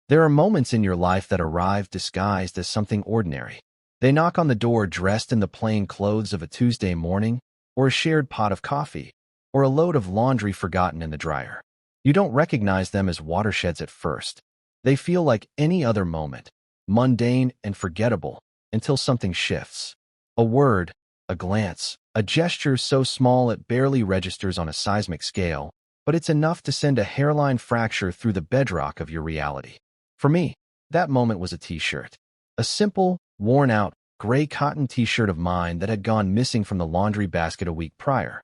There are moments in your life that arrive disguised as something ordinary. They knock on the door dressed in the plain clothes of a Tuesday morning, or a shared pot of coffee, or a load of laundry forgotten in the dryer. You don't recognize them as watersheds at first. They feel like any other moment, mundane and forgettable, until something shifts. A word, a glance, a gesture so small it barely registers on a seismic scale, but it's enough to send a hairline fracture through the bedrock of your reality. For me, that moment was a t-shirt. A simple, worn-out, gray cotton t-shirt of mine that had gone missing from the laundry basket a week prior.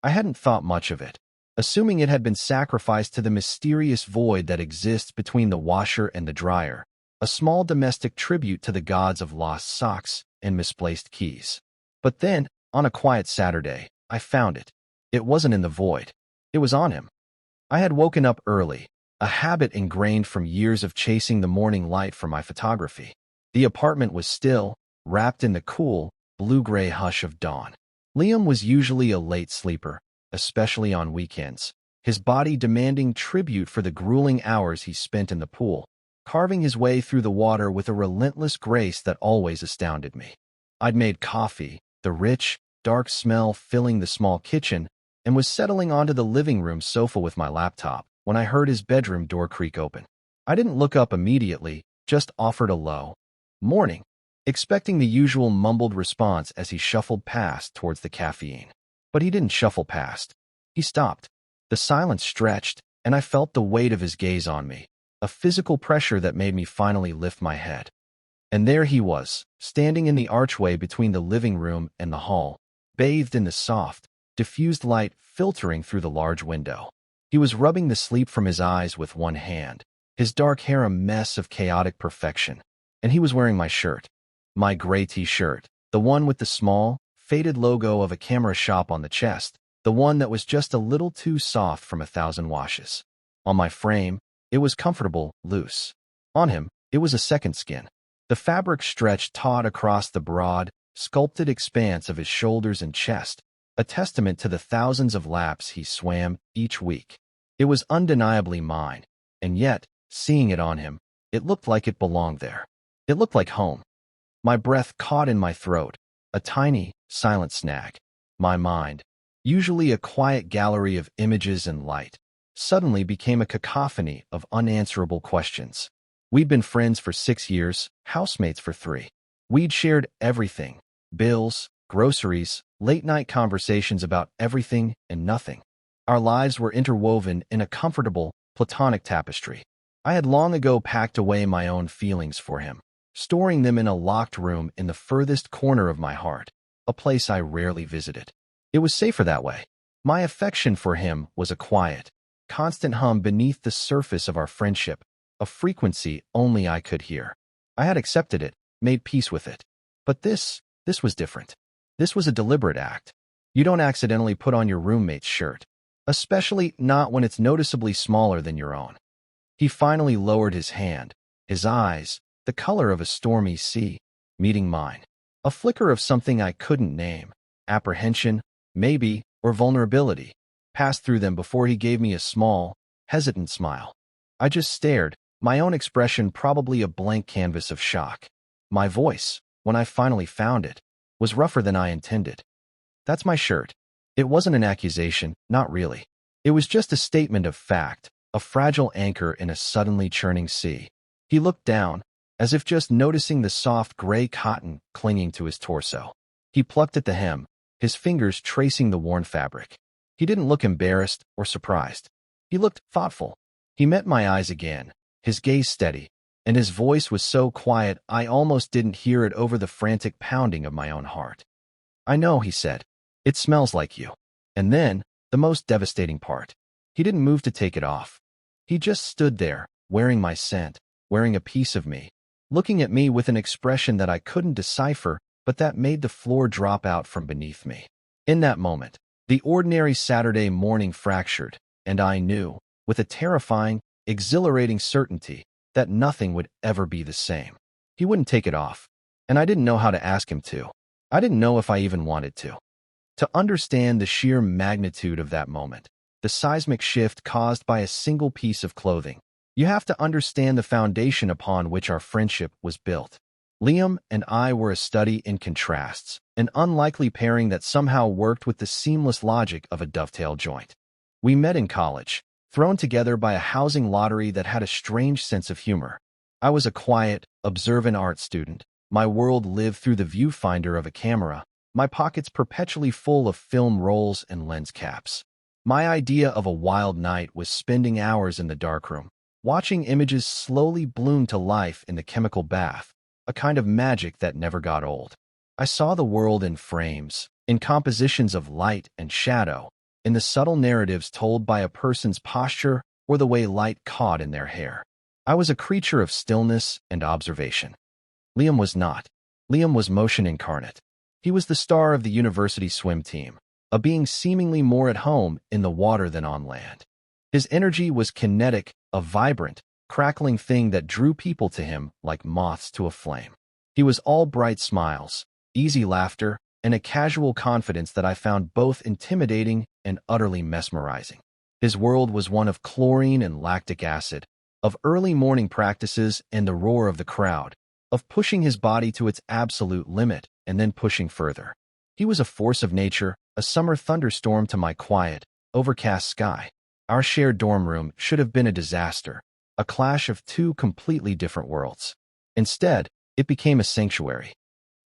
I hadn't thought much of it, assuming it had been sacrificed to the mysterious void that exists between the washer and the dryer, a small domestic tribute to the gods of lost socks and misplaced keys. But then, on a quiet Saturday, I found it. It wasn't in the void. It was on him. I had woken up early, a habit ingrained from years of chasing the morning light for my photography. The apartment was still, wrapped in the cool, blue-gray hush of dawn. Liam was usually a late sleeper, especially on weekends, his body demanding tribute for the grueling hours he spent in the pool, carving his way through the water with a relentless grace that always astounded me. I'd made coffee, the rich, dark smell filling the small kitchen, and was settling onto the living room sofa with my laptop when I heard his bedroom door creak open. I didn't look up immediately, just offered a low "Morning," expecting the usual mumbled response as he shuffled past towards the caffeine. But he didn't shuffle past. He stopped. The silence stretched, and I felt the weight of his gaze on me, a physical pressure that made me finally lift my head. And there he was, standing in the archway between the living room and the hall, bathed in the soft, diffused light filtering through the large window. He was rubbing the sleep from his eyes with one hand, his dark hair a mess of chaotic perfection, and he was wearing my shirt. My gray t-shirt, the one with the small, faded logo of a camera shop on the chest, the one that was just a little too soft from 1,000 washes. On my frame, it was comfortable, loose. On him, it was a second skin. The fabric stretched taut across the broad, sculpted expanse of his shoulders and chest, a testament to the thousands of laps he swam each week. It was undeniably mine, and yet, seeing it on him, it looked like it belonged there. It looked like home. My breath caught in my throat, a tiny, silent snag. My mind, usually a quiet gallery of images and light, suddenly became a cacophony of unanswerable questions. We'd been friends for 6 years, housemates for 3. We'd shared everything: bills, groceries, late-night conversations about everything and nothing. Our lives were interwoven in a comfortable, platonic tapestry. I had long ago packed away my own feelings for him, storing them in a locked room in the furthest corner of my heart, a place I rarely visited. It was safer that way. My affection for him was a quiet, constant hum beneath the surface of our friendship, a frequency only I could hear. I had accepted it, made peace with it. But this was different. This was a deliberate act. You don't accidentally put on your roommate's shirt, especially not when it's noticeably smaller than your own. He finally lowered his hand, his eyes, the color of a stormy sea, meeting mine. A flicker of something I couldn't name, apprehension, maybe, or vulnerability, passed through them before he gave me a small, hesitant smile. I just stared, my own expression probably a blank canvas of shock. My voice, when I finally found it, was rougher than I intended. "That's my shirt." It wasn't an accusation, not really. It was just a statement of fact, a fragile anchor in a suddenly churning sea. He looked down, as if just noticing the soft gray cotton clinging to his torso. He plucked at the hem, his fingers tracing the worn fabric. He didn't look embarrassed or surprised. He looked thoughtful. He met my eyes again, his gaze steady, and his voice was so quiet I almost didn't hear it over the frantic pounding of my own heart. "I know," he said. "It smells like you." And then, the most devastating part. He didn't move to take it off. He just stood there, wearing my scent, wearing a piece of me, looking at me with an expression that I couldn't decipher, but that made the floor drop out from beneath me. In that moment, the ordinary Saturday morning fractured, and I knew, with a terrifying, exhilarating certainty, that nothing would ever be the same. He wouldn't take it off, and I didn't know how to ask him to. I didn't know if I even wanted to. To understand the sheer magnitude of that moment, the seismic shift caused by a single piece of clothing, You have to understand the foundation upon which our friendship was built. Liam and I were a study in contrasts, an unlikely pairing that somehow worked with the seamless logic of a dovetail joint. We met in college, thrown together by a housing lottery that had a strange sense of humor. I was a quiet, observant art student. My world lived through the viewfinder of a camera, my pockets perpetually full of film rolls and lens caps. My idea of a wild night was spending hours in the darkroom, watching images slowly bloom to life in the chemical bath, a kind of magic that never got old. I saw the world in frames, in compositions of light and shadow, in the subtle narratives told by a person's posture or the way light caught in their hair. I was a creature of stillness and observation. Liam was not. Liam was motion incarnate. He was the star of the university swim team, a being seemingly more at home in the water than on land. His energy was kinetic, a vibrant, crackling thing that drew people to him like moths to a flame. He was all bright smiles, easy laughter, and a casual confidence that I found both intimidating and utterly mesmerizing. His world was one of chlorine and lactic acid, of early morning practices and the roar of the crowd, of pushing his body to its absolute limit and then pushing further. He was a force of nature, a summer thunderstorm to my quiet, overcast sky. Our shared dorm room should have been a disaster, a clash of two completely different worlds. Instead, it became a sanctuary.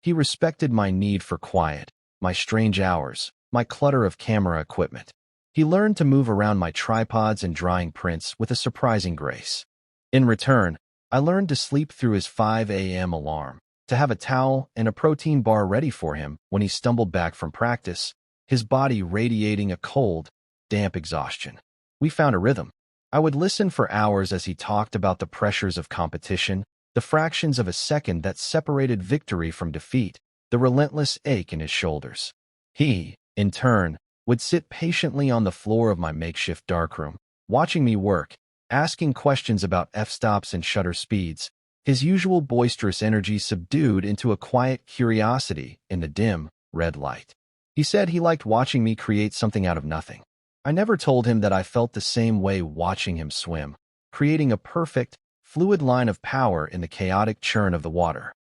He respected my need for quiet, my strange hours, my clutter of camera equipment. He learned to move around my tripods and drying prints with a surprising grace. In return, I learned to sleep through his 5 a.m. alarm, to have a towel and a protein bar ready for him when he stumbled back from practice, his body radiating a cold, damp exhaustion. We found a rhythm. I would listen for hours as he talked about the pressures of competition, the fractions of a second that separated victory from defeat, the relentless ache in his shoulders. He, in turn, would sit patiently on the floor of my makeshift darkroom, watching me work, asking questions about f-stops and shutter speeds, his usual boisterous energy subdued into a quiet curiosity in the dim, red light. He said he liked watching me create something out of nothing. I never told him that I felt the same way watching him swim, creating a perfect, fluid line of power in the chaotic churn of the water.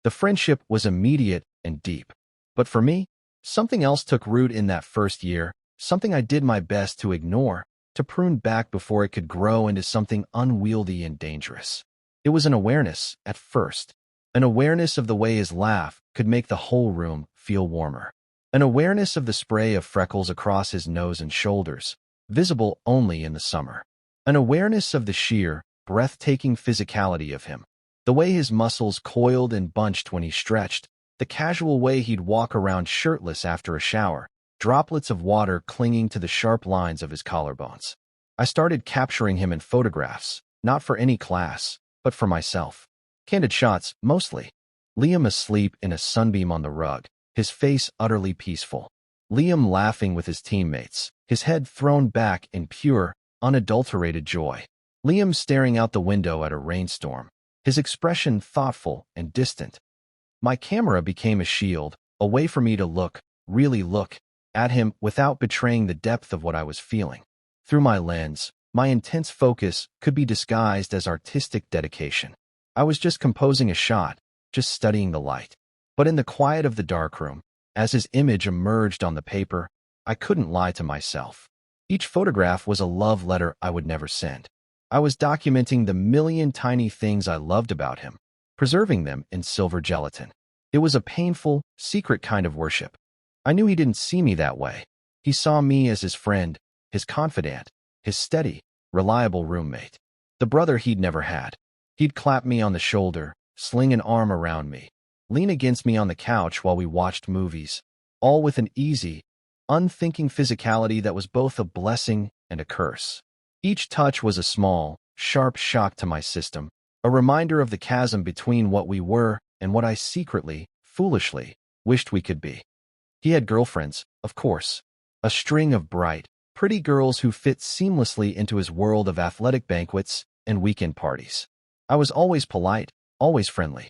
The friendship was immediate and deep. But for me, something else took root in that first year, something I did my best to ignore, to prune back before it could grow into something unwieldy and dangerous. It was an awareness, at first, an awareness of the way his laugh could make the whole room feel warmer. An awareness of the spray of freckles across his nose and shoulders, visible only in the summer. An awareness of the sheer, breathtaking physicality of him. The way his muscles coiled and bunched when he stretched, the casual way he'd walk around shirtless after a shower, droplets of water clinging to the sharp lines of his collarbones. I started capturing him in photographs, not for any class, but for myself. Candid shots, mostly. Liam asleep in a sunbeam on the rug, his face utterly peaceful. Liam laughing with his teammates, his head thrown back in pure, unadulterated joy. Liam staring out the window at a rainstorm, his expression thoughtful and distant. My camera became a shield, a way for me to look, really look, at him without betraying the depth of what I was feeling. Through my lens, my intense focus could be disguised as artistic dedication. I was just composing a shot, just studying the light. But in the quiet of the darkroom, as his image emerged on the paper, I couldn't lie to myself. Each photograph was a love letter I would never send. I was documenting the million tiny things I loved about him, preserving them in silver gelatin. It was a painful, secret kind of worship. I knew he didn't see me that way. He saw me as his friend, his confidant, his steady, reliable roommate, the brother he'd never had. He'd clap me on the shoulder, sling an arm around me, lean against me on the couch while we watched movies, all with an easy, unthinking physicality that was both a blessing and a curse. Each touch was a small, sharp shock to my system, a reminder of the chasm between what we were and what I secretly, foolishly, wished we could be. He had girlfriends, of course, a string of bright, pretty girls who fit seamlessly into his world of athletic banquets and weekend parties. I was always polite, always friendly.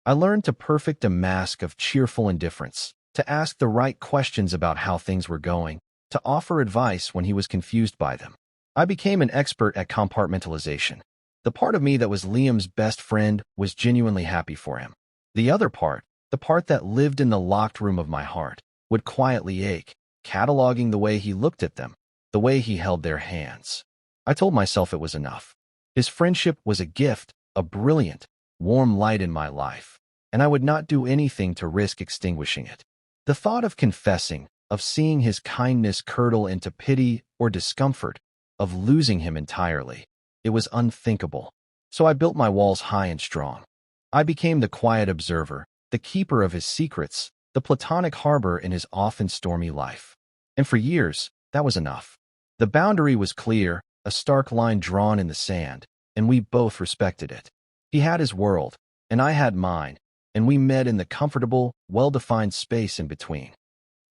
I learned to perfect a mask of cheerful indifference, to ask the right questions about how things were going, to offer advice when he was confused by them. I became an expert at compartmentalization. The part of me that was Liam's best friend was genuinely happy for him. The other part, the part that lived in the locked room of my heart, would quietly ache, cataloging the way he looked at them, the way he held their hands. I told myself it was enough. His friendship was a gift, a brilliant, warm light in my life, and I would not do anything to risk extinguishing it. The thought of confessing, of seeing his kindness curdle into pity or discomfort, of losing him entirely, it was unthinkable. So I built my walls high and strong. I became the quiet observer, the keeper of his secrets, the platonic harbor in his often stormy life. And for years, that was enough. The boundary was clear, a stark line drawn in the sand, and we both respected it. He had his world, and I had mine, and we met in the comfortable, well-defined space in between.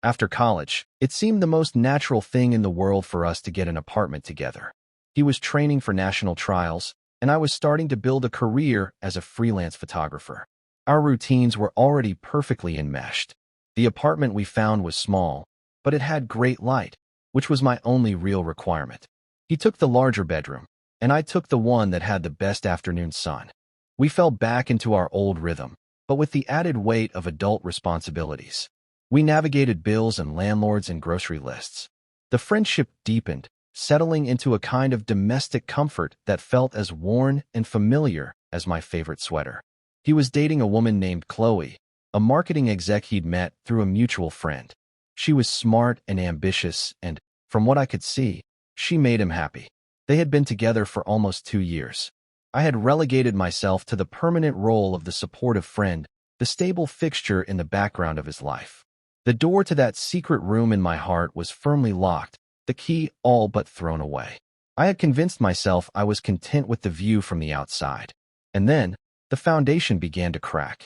After college, it seemed the most natural thing in the world for us to get an apartment together. He was training for national trials, and I was starting to build a career as a freelance photographer. Our routines were already perfectly enmeshed. The apartment we found was small, but it had great light, which was my only real requirement. He took the larger bedroom, and I took the one that had the best afternoon sun. We fell back into our old rhythm, but with the added weight of adult responsibilities. We navigated bills and landlords and grocery lists. The friendship deepened, settling into a kind of domestic comfort that felt as worn and familiar as my favorite sweater. He was dating a woman named Chloe, a marketing exec he'd met through a mutual friend. She was smart and ambitious, and, from what I could see, she made him happy. They had been together for almost 2 years. I had relegated myself to the permanent role of the supportive friend, the stable fixture in the background of his life. The door to that secret room in my heart was firmly locked, the key all but thrown away. I had convinced myself I was content with the view from the outside. And then, the foundation began to crack.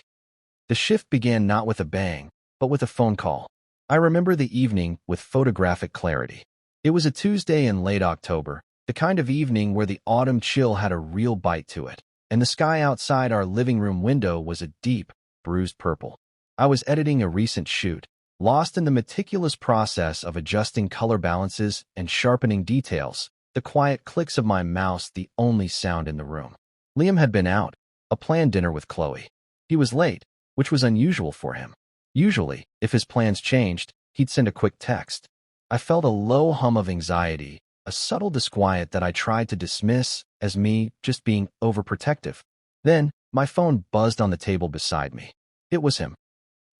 The shift began not with a bang, but with a phone call. I remember the evening with photographic clarity. It was a Tuesday in late October, the kind of evening where the autumn chill had a real bite to it, and the sky outside our living room window was a deep, bruised purple. I was editing a recent shoot, lost in the meticulous process of adjusting color balances and sharpening details, the quiet clicks of my mouse the only sound in the room. Liam had been out, a planned dinner with Chloe. He was late, which was unusual for him. Usually, if his plans changed, he'd send a quick text. I felt a low hum of anxiety, a subtle disquiet that I tried to dismiss as me just being overprotective. Then, my phone buzzed on the table beside me. It was him.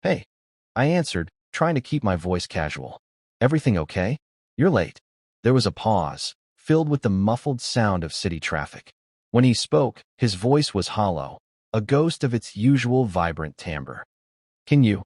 "Hey," I answered, trying to keep my voice casual. "Everything okay? You're late." There was a pause, filled with the muffled sound of city traffic. When he spoke, his voice was hollow, a ghost of its usual vibrant timbre. Can you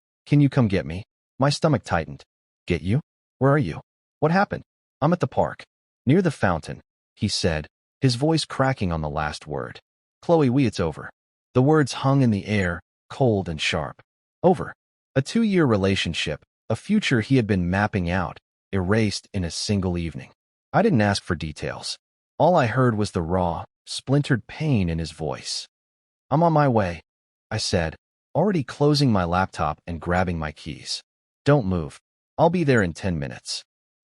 come get me?" My stomach tightened. "Get you? Where are you? What happened?" "I'm at the park. Near the fountain," he said, his voice cracking on the last word. "Chloe, it's over." The words hung in the air, cold and sharp. Over. A 2-year relationship, a future he had been mapping out, erased in a single evening. I didn't ask for details. All I heard was the raw, splintered pain in his voice. "I'm on my way," I said, already closing my laptop and grabbing my keys. "Don't move. I'll be there in 10 minutes.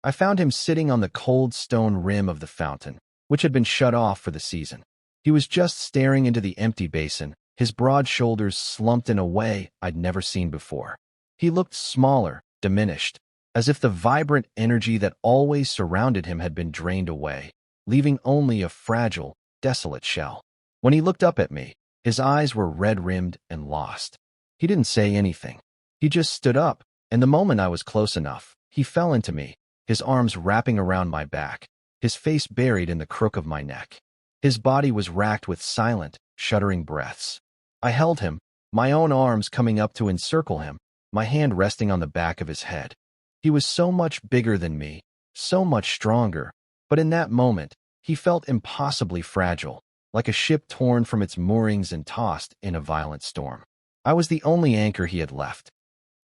I found him sitting on the cold stone rim of the fountain, which had been shut off for the season. He was just staring into the empty basin, his broad shoulders slumped in a way I'd never seen before. He looked smaller, diminished, as if the vibrant energy that always surrounded him had been drained away, leaving only a fragile, desolate shell. When he looked up at me, his eyes were red-rimmed and lost. He didn't say anything. He just stood up, and the moment I was close enough, he fell into me, his arms wrapping around my back, his face buried in the crook of my neck. His body was racked with silent, shuddering breaths. I held him, my own arms coming up to encircle him, my hand resting on the back of his head. He was so much bigger than me, so much stronger, but in that moment, he felt impossibly fragile, like a ship torn from its moorings and tossed in a violent storm. I was the only anchor he had left.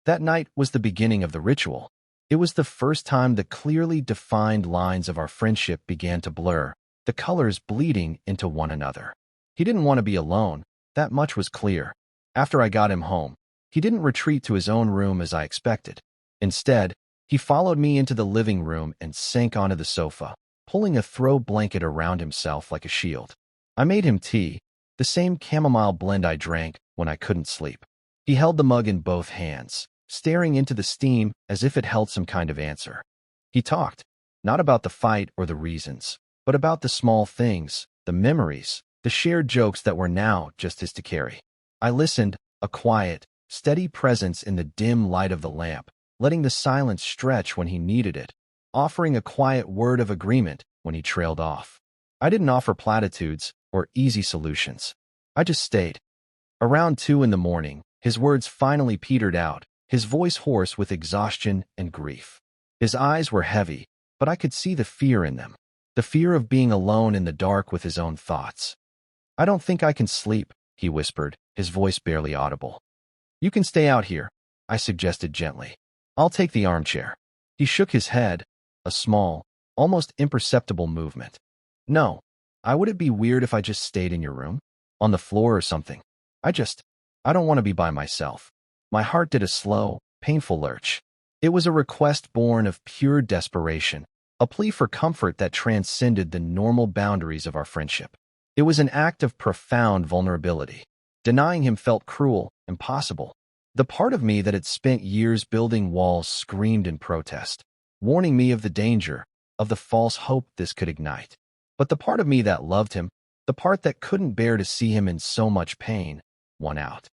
That night was the beginning of the ritual. It was the first time the clearly defined lines of our friendship began to blur, the colors bleeding into one another. He didn't want to be alone, that much was clear. After I got him home, he didn't retreat to his own room as I expected. Instead, he followed me into the living room and sank onto the sofa, pulling a throw blanket around himself like a shield. I made him tea, the same chamomile blend I drank when I couldn't sleep. He held the mug in both hands, staring into the steam as if it held some kind of answer. He talked, not about the fight or the reasons, but about the small things, the memories, the shared jokes that were now just his to carry. I listened, a quiet, steady presence in the dim light of the lamp, letting the silence stretch when he needed it, offering a quiet word of agreement when he trailed off. I didn't offer platitudes or easy solutions. I just stayed. Around 2 in the morning, his words finally petered out, his voice hoarse with exhaustion and grief. His eyes were heavy, but I could see the fear in them, the fear of being alone in the dark with his own thoughts. "I don't think I can sleep," he whispered, his voice barely audible. "You can stay out here," I suggested gently. "I'll take the armchair." He shook his head, a small, almost imperceptible movement. "No. Would it be weird if I just stayed in your room? On the floor or something? I don't want to be by myself." My heart did a slow, painful lurch. It was a request born of pure desperation, a plea for comfort that transcended the normal boundaries of our friendship. It was an act of profound vulnerability. Denying him felt cruel, impossible. The part of me that had spent years building walls screamed in protest, warning me of the danger, of the false hope this could ignite. But the part of me that loved him, the part that couldn't bear to see him in so much pain, won out.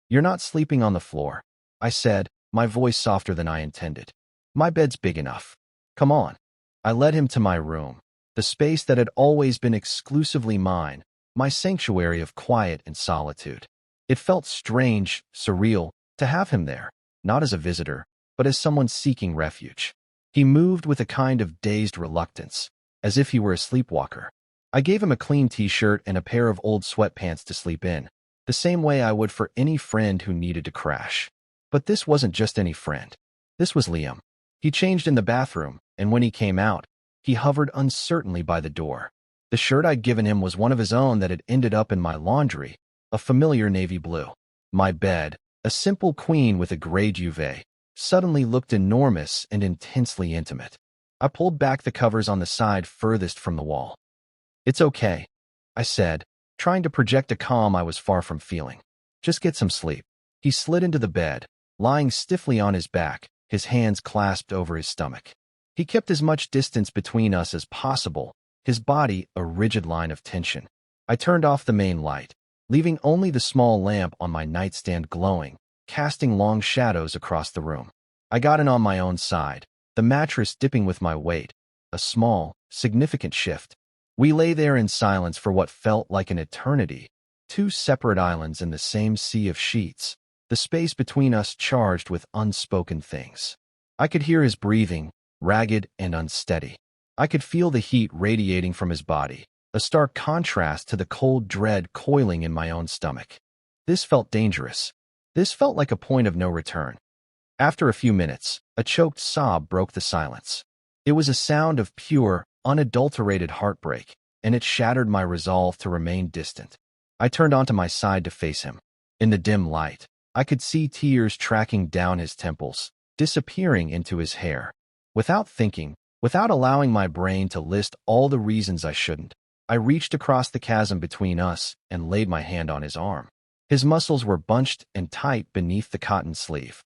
"You're not sleeping on the floor," I said, my voice softer than I intended. "My bed's big enough. Come on." I led him to my room, the space that had always been exclusively mine, my sanctuary of quiet and solitude. It felt strange, surreal, to have him there, not as a visitor, but as someone seeking refuge. He moved with a kind of dazed reluctance, as if he were a sleepwalker. I gave him a clean t-shirt and a pair of old sweatpants to sleep in, the same way I would for any friend who needed to crash. But this wasn't just any friend. This was Liam. He changed in the bathroom, and when he came out, he hovered uncertainly by the door. The shirt I'd given him was one of his own that had ended up in my laundry, a familiar navy blue. My bed, a simple queen with a gray duvet, suddenly looked enormous and intensely intimate. I pulled back the covers on the side furthest from the wall. "It's okay," I said, trying to project a calm I was far from feeling. "Just get some sleep." He slid into the bed, lying stiffly on his back, his hands clasped over his stomach. He kept as much distance between us as possible, his body a rigid line of tension. I turned off the main light, leaving only the small lamp on my nightstand glowing, casting long shadows across the room. I got in on my own side, the mattress dipping with my weight, a small, significant shift. We lay there in silence for what felt like an eternity, two separate islands in the same sea of sheets, the space between us charged with unspoken things. I could hear his breathing, ragged and unsteady. I could feel the heat radiating from his body, a stark contrast to the cold dread coiling in my own stomach. This felt dangerous. This felt like a point of no return. After a few minutes, a choked sob broke the silence. It was a sound of pure, unadulterated heartbreak, and it shattered my resolve to remain distant. I turned onto my side to face him. In the dim light, I could see tears tracking down his temples, disappearing into his hair. Without thinking, without allowing my brain to list all the reasons I shouldn't, I reached across the chasm between us and laid my hand on his arm. His muscles were bunched and tight beneath the cotton sleeve.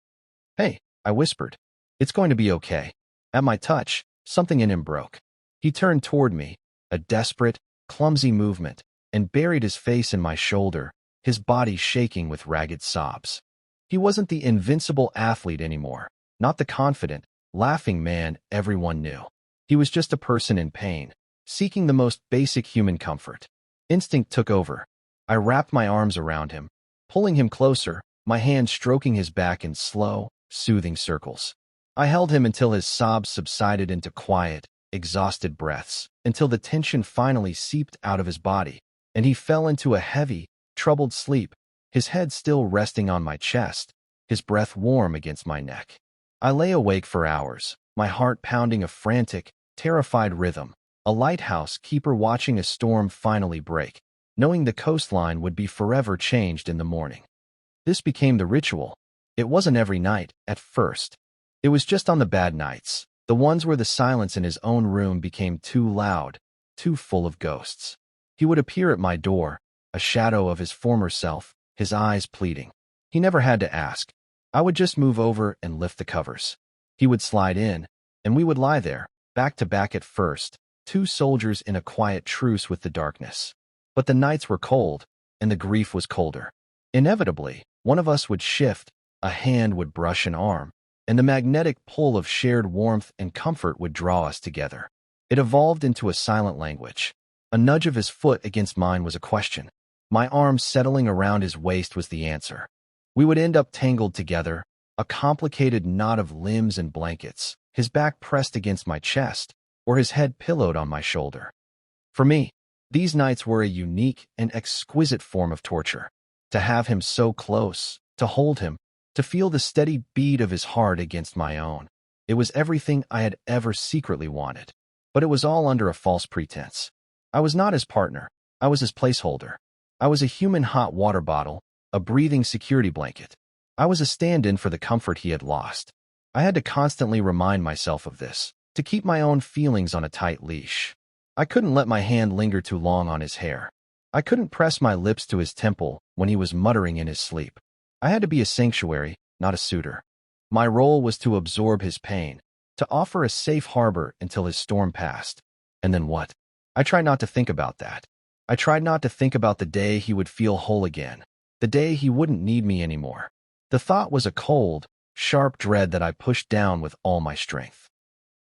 "Hey," I whispered. "It's going to be okay." At my touch, something in him broke. He turned toward me, a desperate, clumsy movement, and buried his face in my shoulder, his body shaking with ragged sobs. He wasn't the invincible athlete anymore, not the confident, laughing man everyone knew. He was just a person in pain, seeking the most basic human comfort. Instinct took over. I wrapped my arms around him, pulling him closer, my hand stroking his back in slow, soothing circles. I held him until his sobs subsided into quiet, exhausted breaths, until the tension finally seeped out of his body, and he fell into a heavy, troubled sleep, his head still resting on my chest, his breath warm against my neck. I lay awake for hours, my heart pounding a frantic, terrified rhythm, a lighthouse keeper watching a storm finally break, knowing the coastline would be forever changed in the morning. This became the ritual. It wasn't every night, at first. It was just on the bad nights, the ones where the silence in his own room became too loud, too full of ghosts. He would appear at my door, a shadow of his former self, his eyes pleading. He never had to ask. I would just move over and lift the covers. He would slide in, and we would lie there, back to back at first, two soldiers in a quiet truce with the darkness. But the nights were cold, and the grief was colder. Inevitably, one of us would shift, a hand would brush an arm, and the magnetic pull of shared warmth and comfort would draw us together. It evolved into a silent language. A nudge of his foot against mine was a question. My arm settling around his waist was the answer. We would end up tangled together, a complicated knot of limbs and blankets, his back pressed against my chest, or his head pillowed on my shoulder. For me, these nights were a unique and exquisite form of torture. To have him so close, to hold him, to feel the steady beat of his heart against my own. It was everything I had ever secretly wanted. But it was all under a false pretense. I was not his partner. I was his placeholder. I was a human hot water bottle, a breathing security blanket. I was a stand-in for the comfort he had lost. I had to constantly remind myself of this, to keep my own feelings on a tight leash. I couldn't let my hand linger too long on his hair. I couldn't press my lips to his temple when he was muttering in his sleep. I had to be a sanctuary, not a suitor. My role was to absorb his pain, to offer a safe harbor until his storm passed. And then what? I tried not to think about that. I tried not to think about the day he would feel whole again, the day he wouldn't need me anymore. The thought was a cold, sharp dread that I pushed down with all my strength.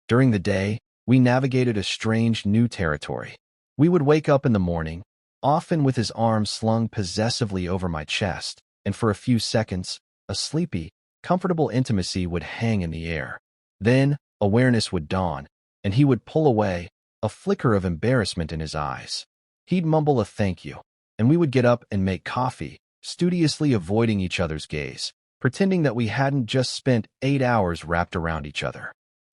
During the day, we navigated a strange new territory. We would wake up in the morning, often with his arms slung possessively over my chest, and for a few seconds, a sleepy, comfortable intimacy would hang in the air. Then, awareness would dawn, and he would pull away, a flicker of embarrassment in his eyes. He'd mumble a thank you, and we would get up and make coffee, studiously avoiding each other's gaze, pretending that we hadn't just spent 8 hours wrapped around each other.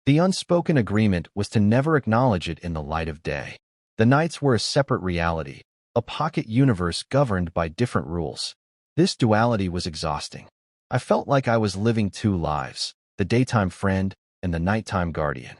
The unspoken agreement was to never acknowledge it in the light of day. The nights were a separate reality, a pocket universe governed by different rules. This duality was exhausting. I felt like I was living two lives, the daytime friend and the nighttime guardian.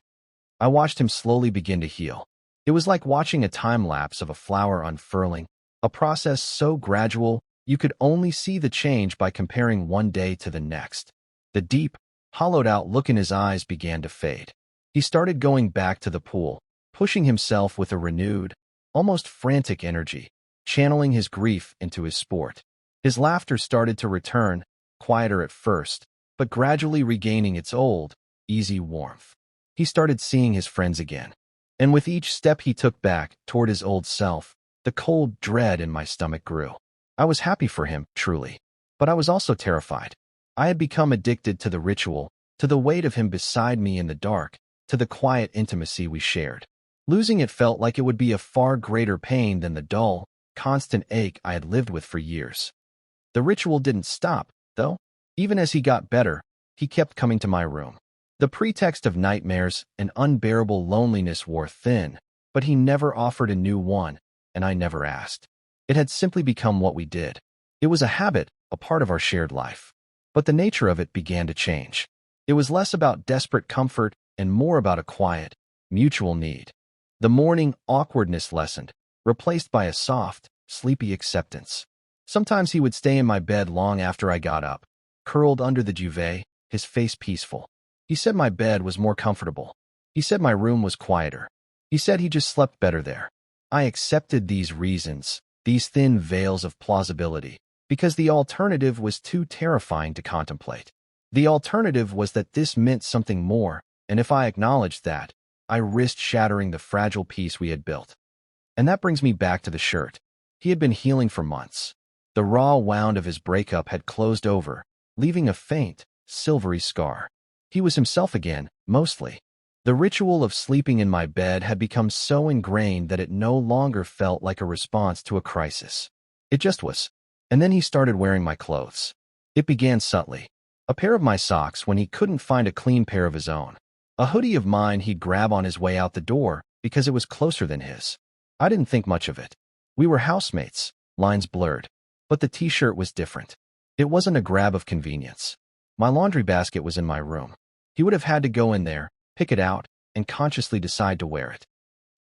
I watched him slowly begin to heal. It was like watching a time-lapse of a flower unfurling, a process so gradual you could only see the change by comparing one day to the next. The deep, hollowed-out look in his eyes began to fade. He started going back to the pool, pushing himself with a renewed, almost frantic energy, channeling his grief into his sport. His laughter started to return, quieter at first, but gradually regaining its old, easy warmth. He started seeing his friends again. And with each step he took back toward his old self, the cold dread in my stomach grew. I was happy for him, truly, but I was also terrified. I had become addicted to the ritual, to the weight of him beside me in the dark, to the quiet intimacy we shared. Losing it felt like it would be a far greater pain than the dull, constant ache I had lived with for years. The ritual didn't stop, though. Even as he got better, he kept coming to my room. The pretext of nightmares and unbearable loneliness wore thin, but he never offered a new one, and I never asked. It had simply become what we did. It was a habit, a part of our shared life. But the nature of it began to change. It was less about desperate comfort and more about a quiet, mutual need. The morning awkwardness lessened, replaced by a soft, sleepy acceptance. Sometimes he would stay in my bed long after I got up, curled under the duvet, his face peaceful. He said my bed was more comfortable. He said my room was quieter. He said he just slept better there. I accepted these reasons, these thin veils of plausibility, because the alternative was too terrifying to contemplate. The alternative was that this meant something more, and if I acknowledged that, I risked shattering the fragile peace we had built. And that brings me back to the shirt. He had been healing for months. The raw wound of his breakup had closed over, leaving a faint, silvery scar. He was himself again, mostly. The ritual of sleeping in my bed had become so ingrained that it no longer felt like a response to a crisis. It just was. And then he started wearing my clothes. It began subtly. A pair of my socks when he couldn't find a clean pair of his own. A hoodie of mine he'd grab on his way out the door because it was closer than his. I didn't think much of it. We were housemates, lines blurred. But the t-shirt was different. It wasn't a grab of convenience. My laundry basket was in my room. He would have had to go in there, pick it out, and consciously decide to wear it.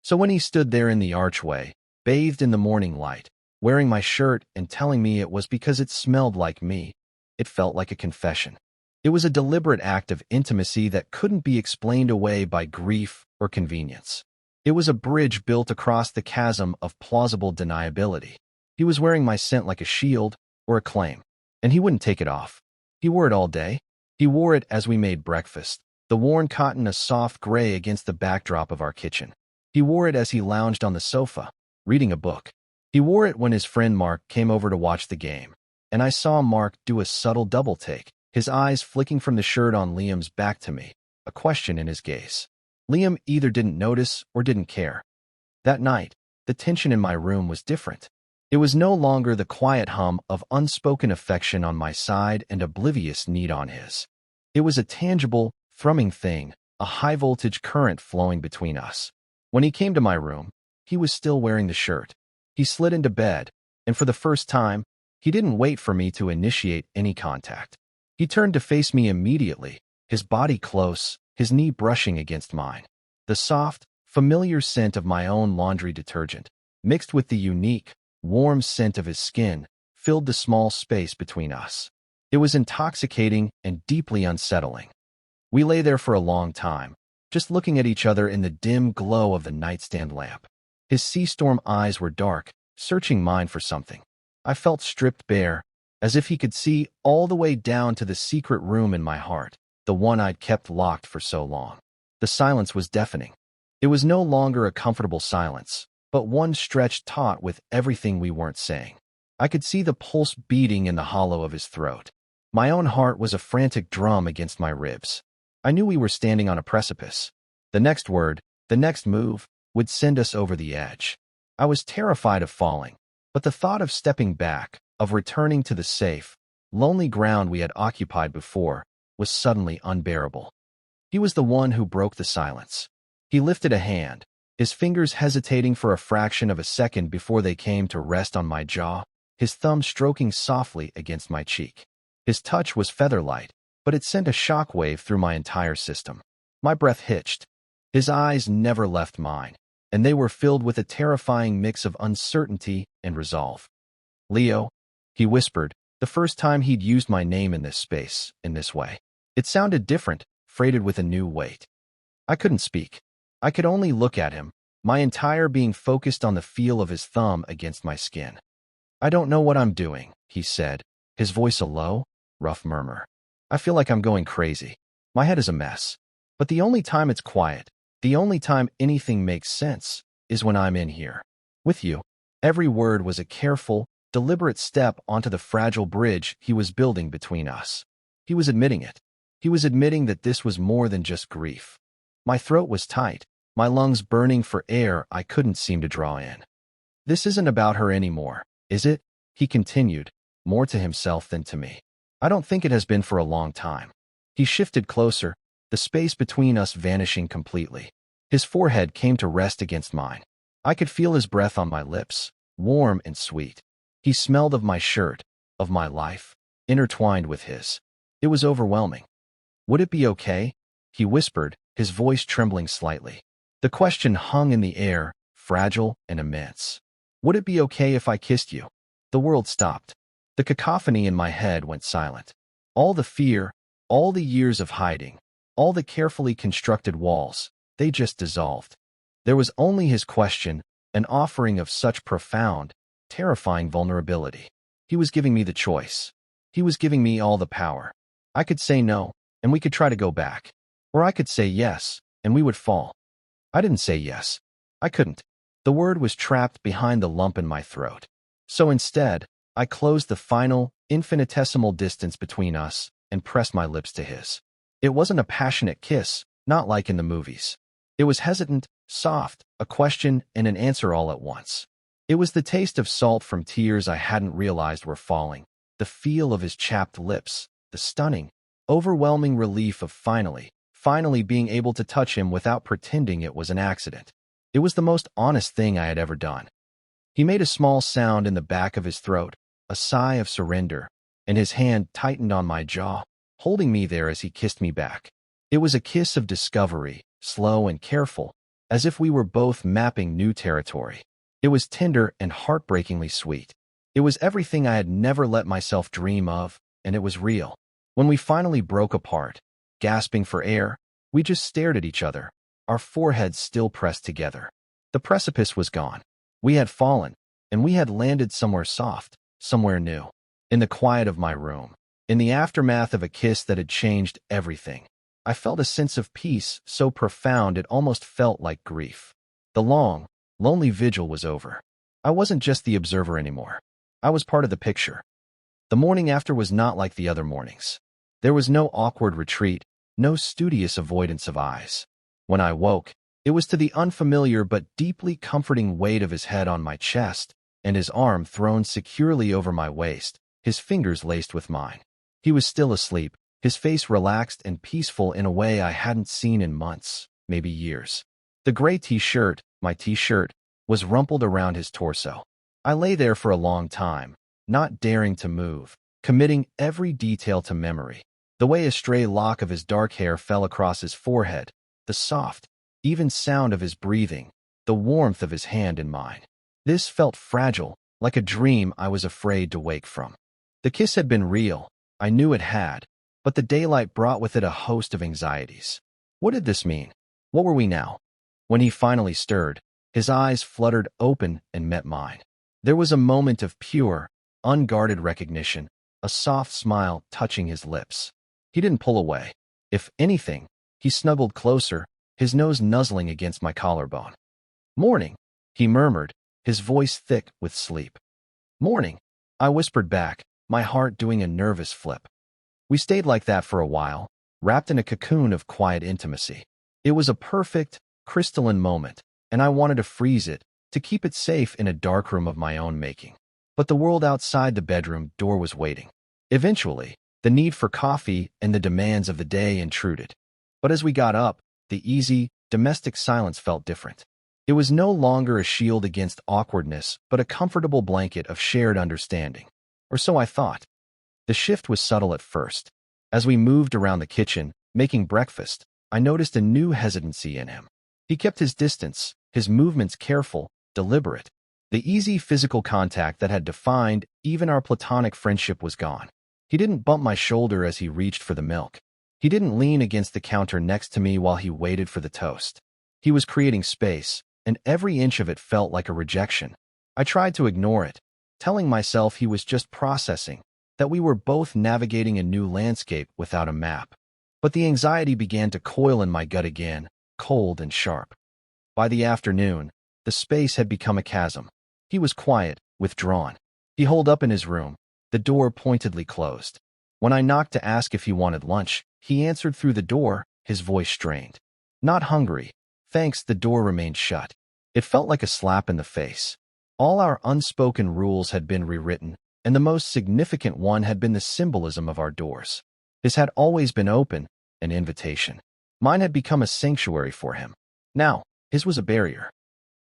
So when he stood there in the archway, bathed in the morning light, wearing my shirt and telling me it was because it smelled like me. It felt like a confession. It was a deliberate act of intimacy that couldn't be explained away by grief or convenience. It was a bridge built across the chasm of plausible deniability. He was wearing my scent like a shield or a claim, and he wouldn't take it off. He wore it all day. He wore it as we made breakfast, the worn cotton a soft gray against the backdrop of our kitchen. He wore it as he lounged on the sofa, reading a book. He wore it when his friend Mark came over to watch the game, and I saw Mark do a subtle double take, his eyes flicking from the shirt on Liam's back to me, a question in his gaze. Liam either didn't notice or didn't care. That night, the tension in my room was different. It was no longer the quiet hum of unspoken affection on my side and oblivious need on his. It was a tangible, thrumming thing, a high-voltage current flowing between us. When he came to my room, he was still wearing the shirt. He slid into bed, and for the first time, he didn't wait for me to initiate any contact. He turned to face me immediately, his body close, his knee brushing against mine. The soft, familiar scent of my own laundry detergent, mixed with the unique, warm scent of his skin, filled the small space between us. It was intoxicating and deeply unsettling. We lay there for a long time, just looking at each other in the dim glow of the nightstand lamp. His sea-storm eyes were dark, searching mine for something. I felt stripped bare, as if he could see all the way down to the secret room in my heart, the one I'd kept locked for so long. The silence was deafening. It was no longer a comfortable silence, but one stretched taut with everything we weren't saying. I could see the pulse beating in the hollow of his throat. My own heart was a frantic drum against my ribs. I knew we were standing on a precipice. The next word, the next move, would send us over the edge. I was terrified of falling, but the thought of stepping back, of returning to the safe, lonely ground we had occupied before, was suddenly unbearable. He was the one who broke the silence. He lifted a hand, his fingers hesitating for a fraction of a second before they came to rest on my jaw, his thumb stroking softly against my cheek. His touch was feather-light, but it sent a shockwave through my entire system. My breath hitched. His eyes never left mine, and they were filled with a terrifying mix of uncertainty and resolve. "Leo," he whispered, the first time he'd used my name in this space, in this way. It sounded different, freighted with a new weight. I couldn't speak. I could only look at him, my entire being focused on the feel of his thumb against my skin. "I don't know what I'm doing," he said, his voice a low, rough murmur. "I feel like I'm going crazy. My head is a mess. But the only time it's quiet, the only time anything makes sense, is when I'm in here. With you." Every word was a careful, deliberate step onto the fragile bridge he was building between us. He was admitting it. He was admitting that this was more than just grief. My throat was tight, my lungs burning for air I couldn't seem to draw in. "This isn't about her anymore, is it?" he continued, more to himself than to me. "I don't think it has been for a long time." He shifted closer, the space between us vanishing completely. His forehead came to rest against mine. I could feel his breath on my lips, warm and sweet. He smelled of my shirt, of my life, intertwined with his. It was overwhelming. "Would it be okay?" he whispered, his voice trembling slightly. The question hung in the air, fragile and immense. "Would it be okay if I kissed you?" The world stopped. The cacophony in my head went silent. All the fear, all the years of hiding, all the carefully constructed walls, they just dissolved. There was only his question, an offering of such profound, terrifying vulnerability. He was giving me the choice. He was giving me all the power. I could say no, and we could try to go back. Or I could say yes, and we would fall. I didn't say yes. I couldn't. The word was trapped behind the lump in my throat. So instead, I closed the final, infinitesimal distance between us and pressed my lips to his. It wasn't a passionate kiss, not like in the movies. It was hesitant, soft, a question and an answer all at once. It was the taste of salt from tears I hadn't realized were falling, the feel of his chapped lips, the stunning, overwhelming relief of finally being able to touch him without pretending it was an accident. It was the most honest thing I had ever done. He made a small sound in the back of his throat, a sigh of surrender, and his hand tightened on my jaw, holding me there as he kissed me back. It was a kiss of discovery, slow and careful, as if we were both mapping new territory. It was tender and heartbreakingly sweet. It was everything I had never let myself dream of, and it was real. When we finally broke apart, gasping for air, we just stared at each other, our foreheads still pressed together. The precipice was gone. We had fallen, and we had landed somewhere soft, somewhere new. In the quiet of my room, in the aftermath of a kiss that had changed everything, I felt a sense of peace so profound it almost felt like grief. The long, lonely vigil was over. I wasn't just the observer anymore. I was part of the picture. The morning after was not like the other mornings. There was no awkward retreat, no studious avoidance of eyes. When I woke, it was to the unfamiliar but deeply comforting weight of his head on my chest and his arm thrown securely over my waist, his fingers laced with mine. He was still asleep, his face relaxed and peaceful in a way I hadn't seen in months, maybe years. The gray t-shirt, my t-shirt, was rumpled around his torso. I lay there for a long time, not daring to move, committing every detail to memory. The way a stray lock of his dark hair fell across his forehead, the soft, even sound of his breathing, the warmth of his hand in mine. This felt fragile, like a dream I was afraid to wake from. The kiss had been real, I knew it had, but the daylight brought with it a host of anxieties. What did this mean? What were we now? When he finally stirred, his eyes fluttered open and met mine. There was a moment of pure, unguarded recognition, a soft smile touching his lips. He didn't pull away. If anything, he snuggled closer, his nose nuzzling against my collarbone. "Morning," he murmured, his voice thick with sleep. "Morning," I whispered back, my heart doing a nervous flip. We stayed like that for a while, wrapped in a cocoon of quiet intimacy. It was a perfect, crystalline moment, and I wanted to freeze it, to keep it safe in a darkroom of my own making. But the world outside the bedroom door was waiting. Eventually, the need for coffee and the demands of the day intruded. But as we got up, the easy, domestic silence felt different. It was no longer a shield against awkwardness, but a comfortable blanket of shared understanding. Or so I thought. The shift was subtle at first. As we moved around the kitchen, making breakfast, I noticed a new hesitancy in him. He kept his distance, his movements careful, deliberate. The easy physical contact that had defined even our platonic friendship was gone. He didn't bump my shoulder as he reached for the milk. He didn't lean against the counter next to me while he waited for the toast. He was creating space, and every inch of it felt like a rejection. I tried to ignore it, telling myself he was just processing, that we were both navigating a new landscape without a map. But the anxiety began to coil in my gut again, cold and sharp. By the afternoon, the space had become a chasm. He was quiet, withdrawn. He holed up in his room, the door pointedly closed. When I knocked to ask if he wanted lunch, he answered through the door, his voice strained. "Not hungry. Thanks." The door remained shut. It felt like a slap in the face. All our unspoken rules had been rewritten, and the most significant one had been the symbolism of our doors. His had always been open, an invitation. Mine had become a sanctuary for him. Now, his was a barrier.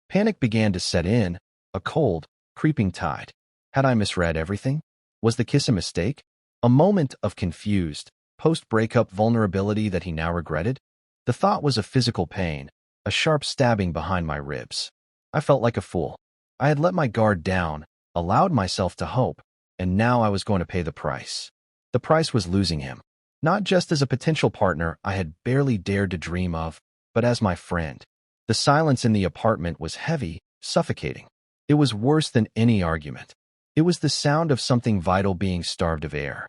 Panic began to set in, a cold, creeping tide. Had I misread everything? Was the kiss a mistake? A moment of confused, post-breakup vulnerability that he now regretted? The thought was a physical pain, a sharp stabbing behind my ribs. I felt like a fool. I had let my guard down, allowed myself to hope, and now I was going to pay the price. The price was losing him. Not just as a potential partner I had barely dared to dream of, but as my friend. The silence in the apartment was heavy, suffocating. It was worse than any argument. It was the sound of something vital being starved of air.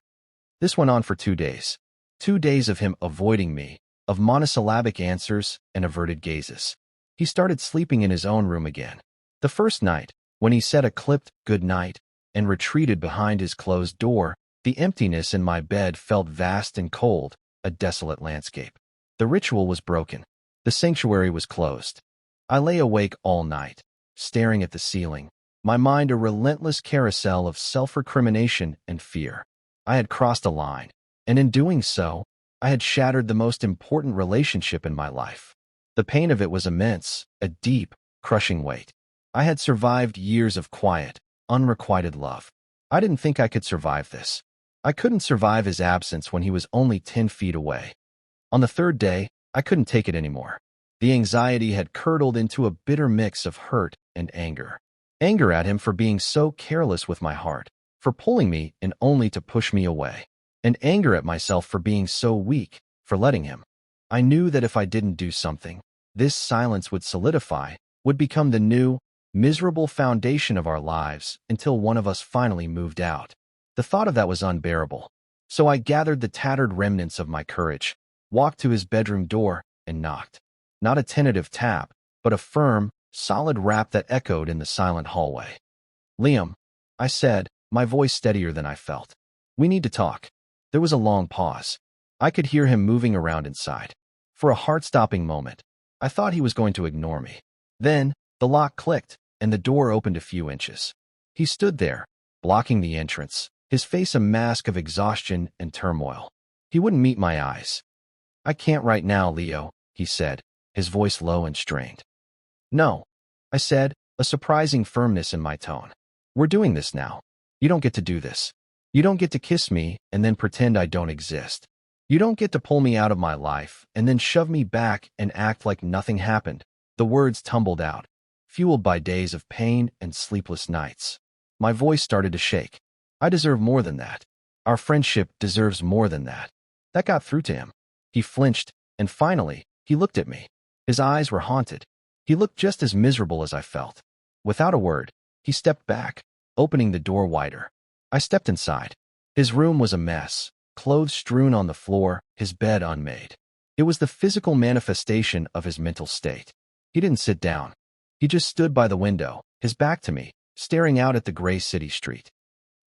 This went on for 2 days. 2 days of him avoiding me, of monosyllabic answers and averted gazes. He started sleeping in his own room again. The first night, when he said a clipped "good night" and retreated behind his closed door, the emptiness in my bed felt vast and cold, a desolate landscape. The ritual was broken. The sanctuary was closed. I lay awake all night, staring at the ceiling, my mind a relentless carousel of self-recrimination and fear. I had crossed a line, and in doing so, I had shattered the most important relationship in my life. The pain of it was immense, a deep, crushing weight. I had survived years of quiet, unrequited love. I didn't think I could survive this. I couldn't survive his absence when he was only 10 feet away. On the third day, I couldn't take it anymore. The anxiety had curdled into a bitter mix of hurt and anger. Anger at him for being so careless with my heart, for pulling me in only to push me away. And anger at myself for being so weak, for letting him. I knew that if I didn't do something, this silence would solidify, would become the new, miserable foundation of our lives until one of us finally moved out. The thought of that was unbearable. So I gathered the tattered remnants of my courage, walked to his bedroom door, and knocked. Not a tentative tap, but a firm, solid rap that echoed in the silent hallway. "Liam," I said, my voice steadier than I felt. "We need to talk." There was a long pause. I could hear him moving around inside. For a heart-stopping moment, I thought he was going to ignore me. Then, the lock clicked, and the door opened a few inches. He stood there, blocking the entrance, his face a mask of exhaustion and turmoil. He wouldn't meet my eyes. "I can't right now, Leo," he said, his voice low and strained. "No," I said, a surprising firmness in my tone. "We're doing this now. You don't get to do this. You don't get to kiss me and then pretend I don't exist. You don't get to pull me out of my life and then shove me back and act like nothing happened." The words tumbled out, fueled by days of pain and sleepless nights. My voice started to shake. I deserve more than that. Our friendship deserves more than that. That got through to him. He flinched, and finally, he looked at me. His eyes were haunted. He looked just as miserable as I felt. Without a word, he stepped back, opening the door wider. I stepped inside. His room was a mess, clothes strewn on the floor, his bed unmade. It was the physical manifestation of his mental state. He didn't sit down. He just stood by the window, his back to me, staring out at the gray city street.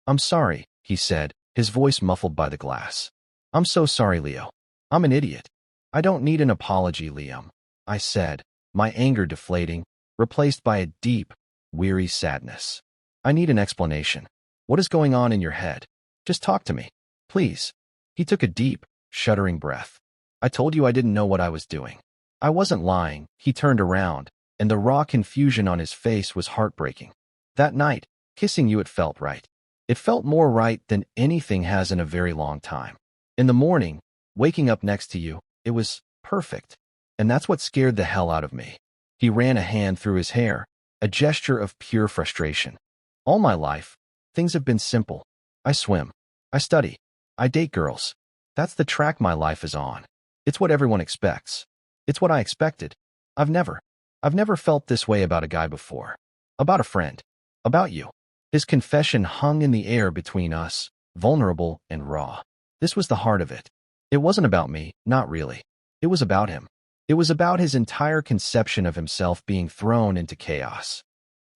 "I'm sorry," he said, his voice muffled by the glass. "I'm so sorry, Leo. I'm an idiot. I don't need an apology, Liam," I said, my anger deflating, replaced by a deep, weary sadness. "I need an explanation. What is going on in your head? Just talk to me, please." He took a deep, shuddering breath. "I told you I didn't know what I was doing." I wasn't lying. He turned around, and the raw confusion on his face was heartbreaking. "That night, kissing you, it felt right. It felt more right than anything has in a very long time. In the morning, waking up next to you, it was perfect. And that's what scared the hell out of me." He ran a hand through his hair, a gesture of pure frustration. "All my life, things have been simple. I swim. I study. I date girls. That's the track my life is on. It's what everyone expects. It's what I expected. I've never felt this way about a guy before. About a friend. About you." His confession hung in the air between us, vulnerable and raw. This was the heart of it. It wasn't about me, not really. It was about him. It was about his entire conception of himself being thrown into chaos.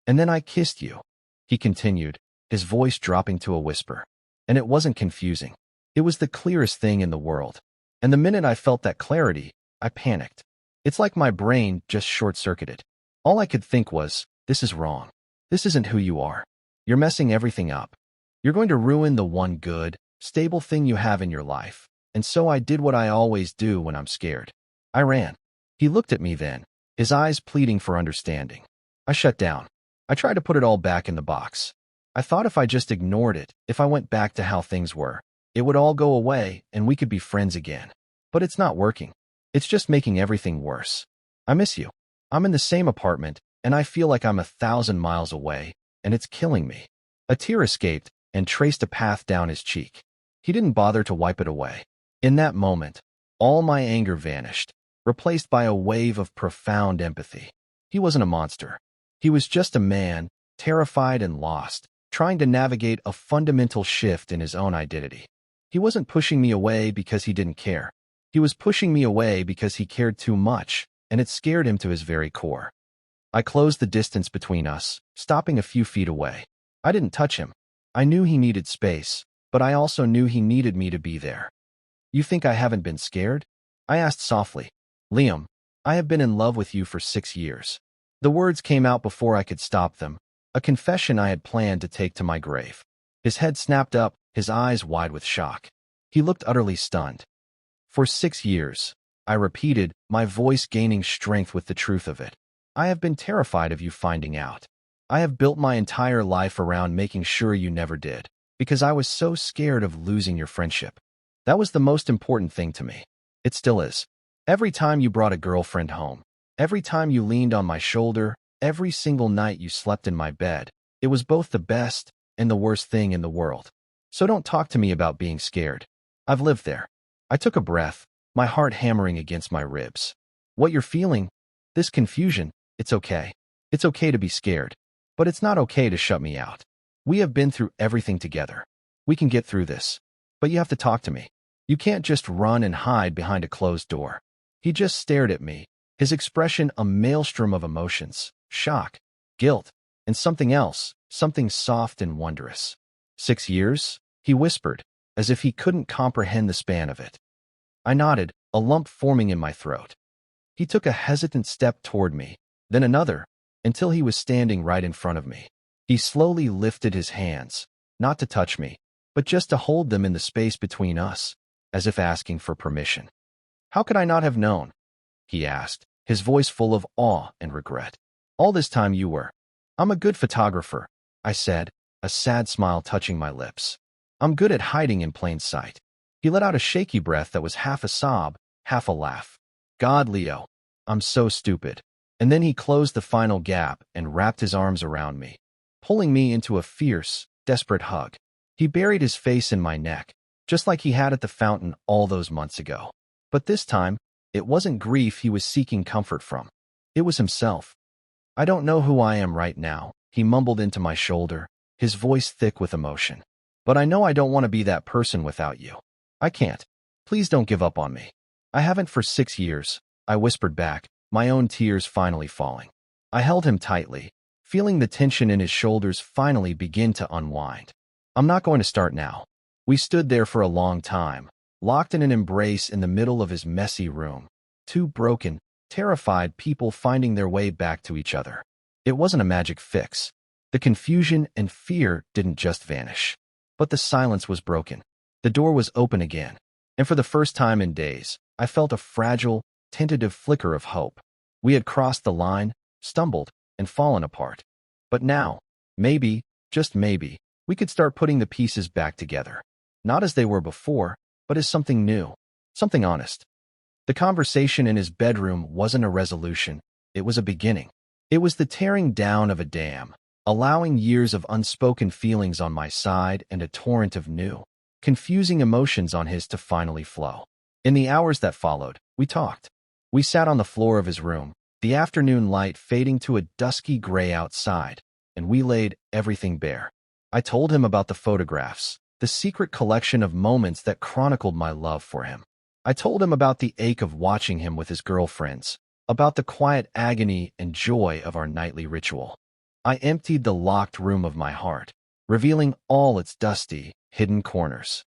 "And then I kissed you," he continued, his voice dropping to a whisper. "And it wasn't confusing. It was the clearest thing in the world. And the minute I felt that clarity, I panicked. It's like my brain just short-circuited. All I could think was, this is wrong. This isn't who you are. You're messing everything up. You're going to ruin the one good, stable thing you have in your life." And so I did what I always do when I'm scared. I ran. He looked at me then, his eyes pleading for understanding. I shut down. I tried to put it all back in the box. I thought if I just ignored it, if I went back to how things were, it would all go away and we could be friends again. But it's not working. It's just making everything worse. I miss you. I'm in the same apartment, and I feel like I'm 1,000 miles away, and it's killing me. A tear escaped and traced a path down his cheek. He didn't bother to wipe it away. In that moment, all my anger vanished, replaced by a wave of profound empathy. He wasn't a monster. He was just a man, terrified and lost, trying to navigate a fundamental shift in his own identity. He wasn't pushing me away because he didn't care. He was pushing me away because he cared too much, and it scared him to his very core. I closed the distance between us, stopping a few feet away. I didn't touch him. I knew he needed space, but I also knew he needed me to be there. "You think I haven't been scared?" I asked softly. "Liam, I have been in love with you for 6 years." The words came out before I could stop them, a confession I had planned to take to my grave. His head snapped up, his eyes wide with shock. He looked utterly stunned. "For 6 years," I repeated, my voice gaining strength with the truth of it. "I have been terrified of you finding out. I have built my entire life around making sure you never did, because I was so scared of losing your friendship. That was the most important thing to me. It still is. Every time you brought a girlfriend home, every time you leaned on my shoulder, every single night you slept in my bed. It was both the best and the worst thing in the world. So don't talk to me about being scared. I've lived there. I took a breath, my heart hammering against my ribs. What you're feeling, this confusion, it's okay. It's okay to be scared. But it's not okay to shut me out. We have been through everything together. We can get through this. But you have to talk to me. You can't just run and hide behind a closed door. He just stared at me, his expression a maelstrom of emotions, shock, guilt, and something else, something soft and wondrous. 6 years? He whispered, as if he couldn't comprehend the span of it. I nodded, a lump forming in my throat. He took a hesitant step toward me, then another, until he was standing right in front of me. He slowly lifted his hands, not to touch me, but just to hold them in the space between us, as if asking for permission. How could I not have known? He asked, his voice full of awe and regret. All this time you were. I'm a good photographer, I said, a sad smile touching my lips. I'm good at hiding in plain sight. He let out a shaky breath that was half a sob, half a laugh. God, Leo, I'm so stupid. And then he closed the final gap and wrapped his arms around me, pulling me into a fierce, desperate hug. He buried his face in my neck, just like he had at the fountain all those months ago. But this time, it wasn't grief he was seeking comfort from. It was himself. I don't know who I am right now, he mumbled into my shoulder, his voice thick with emotion. But I know I don't want to be that person without you. I can't. Please don't give up on me. I haven't for 6 years, I whispered back, my own tears finally falling. I held him tightly, feeling the tension in his shoulders finally begin to unwind. I'm not going to start now. We stood there for a long time, locked in an embrace in the middle of his messy room. Two broken, terrified people finding their way back to each other. It wasn't a magic fix. The confusion and fear didn't just vanish. But the silence was broken. The door was open again. And for the first time in days, I felt a fragile, tentative flicker of hope. We had crossed the line, stumbled, and fallen apart. But now, maybe, just maybe, we could start putting the pieces back together. Not as they were before, but as something new, something honest. The conversation in his bedroom wasn't a resolution, it was a beginning. It was the tearing down of a dam, allowing years of unspoken feelings on my side and a torrent of new, confusing emotions on his to finally flow. In the hours that followed, we talked. We sat on the floor of his room, the afternoon light fading to a dusky gray outside, and we laid everything bare. I told him about the photographs, the secret collection of moments that chronicled my love for him. I told him about the ache of watching him with his girlfriends, about the quiet agony and joy of our nightly ritual. I emptied the locked room of my heart, revealing all its dusty, hidden corners.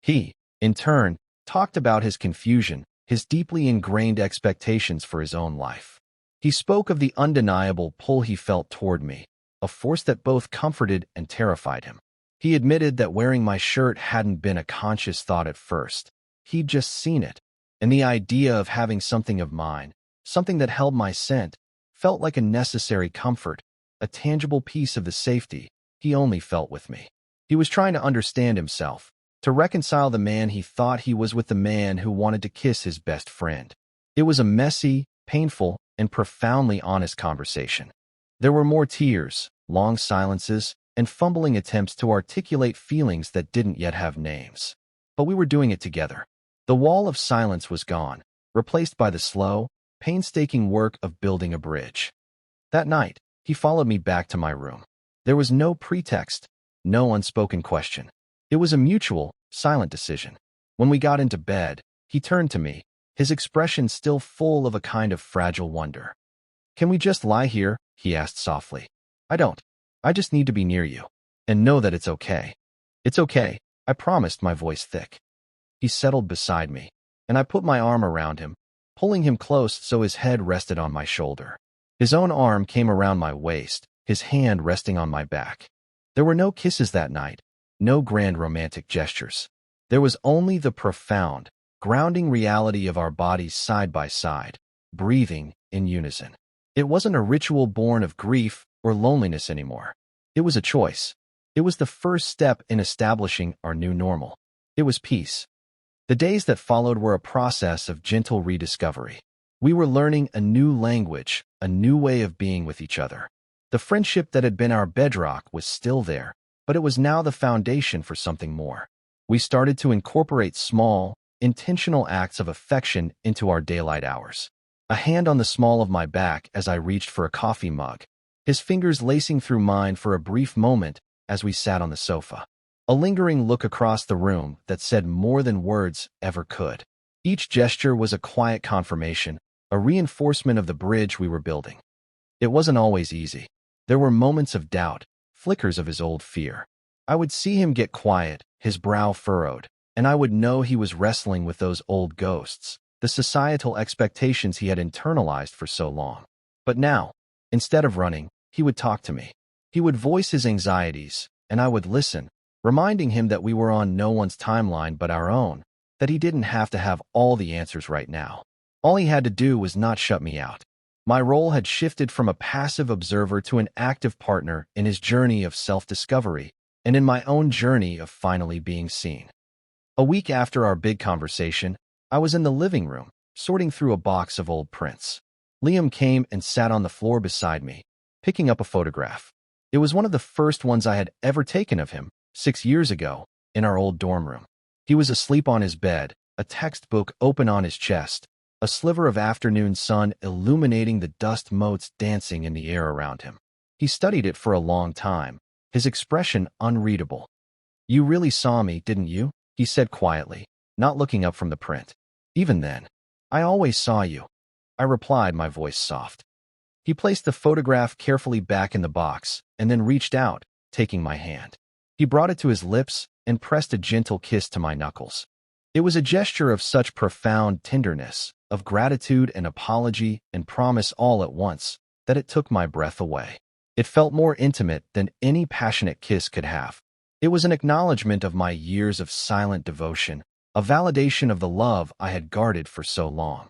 He, in turn, talked about his confusion, his deeply ingrained expectations for his own life. He spoke of the undeniable pull he felt toward me, a force that both comforted and terrified him. He admitted that wearing my shirt hadn't been a conscious thought at first. He'd just seen it, and the idea of having something of mine, something that held my scent, felt like a necessary comfort, a tangible piece of the safety he only felt with me. He was trying to understand himself, to reconcile the man he thought he was with the man who wanted to kiss his best friend. It was a messy, painful, and profoundly honest conversation. There were more tears, long silences, and fumbling attempts to articulate feelings that didn't yet have names. But we were doing it together. The wall of silence was gone, replaced by the slow, painstaking work of building a bridge. That night, he followed me back to my room. There was no pretext, no unspoken question. It was a mutual, silent decision. When we got into bed, he turned to me, his expression still full of a kind of fragile wonder. "Can we just lie here?" he asked softly. "I don't. I just need to be near you. And know that it's okay." "It's okay," I promised, my voice thick. He settled beside me, and I put my arm around him, pulling him close so his head rested on my shoulder. His own arm came around my waist, his hand resting on my back. There were no kisses that night, no grand romantic gestures. There was only the profound, grounding reality of our bodies side by side, breathing in unison. It wasn't a ritual born of grief or loneliness anymore. It was a choice. It was the first step in establishing our new normal. It was peace. The days that followed were a process of gentle rediscovery. We were learning a new language, a new way of being with each other. The friendship that had been our bedrock was still there, but it was now the foundation for something more. We started to incorporate small, intentional acts of affection into our daylight hours. A hand on the small of my back as I reached for a coffee mug, his fingers lacing through mine for a brief moment as we sat on the sofa. A lingering look across the room that said more than words ever could. Each gesture was a quiet confirmation, a reinforcement of the bridge we were building. It wasn't always easy. There were moments of doubt, flickers of his old fear. I would see him get quiet, his brow furrowed, and I would know he was wrestling with those old ghosts, the societal expectations he had internalized for so long. But now, instead of running, he would talk to me. He would voice his anxieties, and I would listen, reminding him that we were on no one's timeline but our own, that he didn't have to have all the answers right now. All he had to do was not shut me out. My role had shifted from a passive observer to an active partner in his journey of self-discovery and in my own journey of finally being seen. A week after our big conversation, I was in the living room, sorting through a box of old prints. Liam came and sat on the floor beside me, picking up a photograph. It was one of the first ones I had ever taken of him, 6 years ago, in our old dorm room. He was asleep on his bed, a textbook open on his chest, a sliver of afternoon sun illuminating the dust motes dancing in the air around him. He studied it for a long time, his expression unreadable. "You really saw me, didn't you?" he said quietly, not looking up from the print. "Even then, I always saw you," I replied, my voice soft. He placed the photograph carefully back in the box and then reached out, taking my hand. He brought it to his lips and pressed a gentle kiss to my knuckles. It was a gesture of such profound tenderness, of gratitude and apology and promise all at once, that it took my breath away. It felt more intimate than any passionate kiss could have. It was an acknowledgement of my years of silent devotion, a validation of the love I had guarded for so long.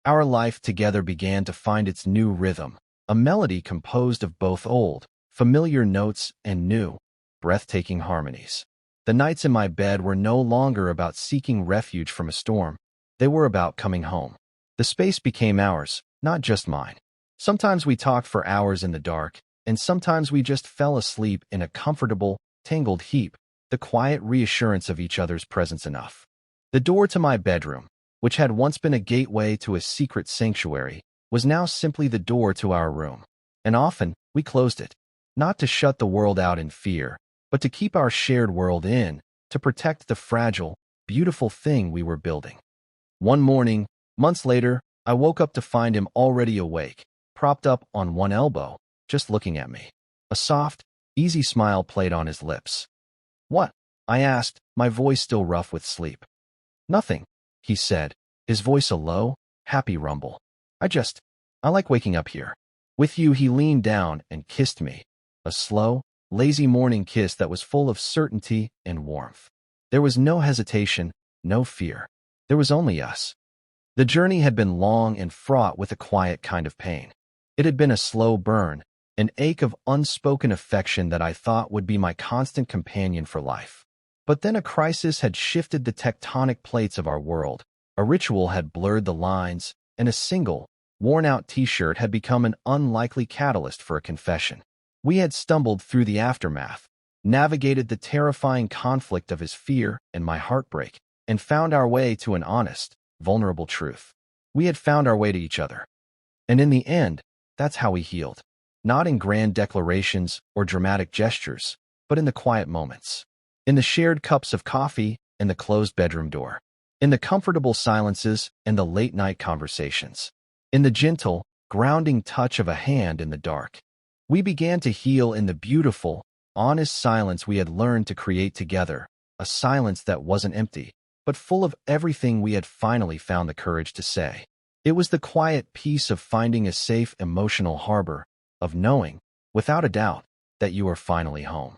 Our life together began to find its new rhythm, a melody composed of both old, familiar notes and new, breathtaking harmonies. The nights in my bed were no longer about seeking refuge from a storm. They were about coming home. The space became ours, not just mine. Sometimes we talked for hours in the dark, and sometimes we just fell asleep in a comfortable, tangled heap, the quiet reassurance of each other's presence enough. The door to my bedroom, which had once been a gateway to a secret sanctuary, was now simply the door to our room. And often, we closed it, not to shut the world out in fear, but to keep our shared world in, to protect the fragile, beautiful thing we were building. One morning, months later, I woke up to find him already awake, propped up on one elbow, just looking at me. A soft, easy smile played on his lips. "What?" I asked, my voice still rough with sleep. "Nothing," he said, his voice a low, happy rumble. I like waking up here. With you." He leaned down and kissed me, a slow, lazy morning kiss that was full of certainty and warmth. There was no hesitation, no fear. There was only us. The journey had been long and fraught with a quiet kind of pain. It had been a slow burn, an ache of unspoken affection that I thought would be my constant companion for life. But then a crisis had shifted the tectonic plates of our world. A ritual had blurred the lines, and a single, worn-out t-shirt had become an unlikely catalyst for a confession. We had stumbled through the aftermath, navigated the terrifying conflict of his fear and my heartbreak, and found our way to an honest, vulnerable truth. We had found our way to each other. And in the end, that's how we healed. Not in grand declarations or dramatic gestures, but in the quiet moments. In the shared cups of coffee and the closed bedroom door. In the comfortable silences and the late-night conversations. In the gentle, grounding touch of a hand in the dark. We began to heal in the beautiful, honest silence we had learned to create together, a silence that wasn't empty, but full of everything we had finally found the courage to say. It was the quiet peace of finding a safe emotional harbor, of knowing, without a doubt, that you are finally home.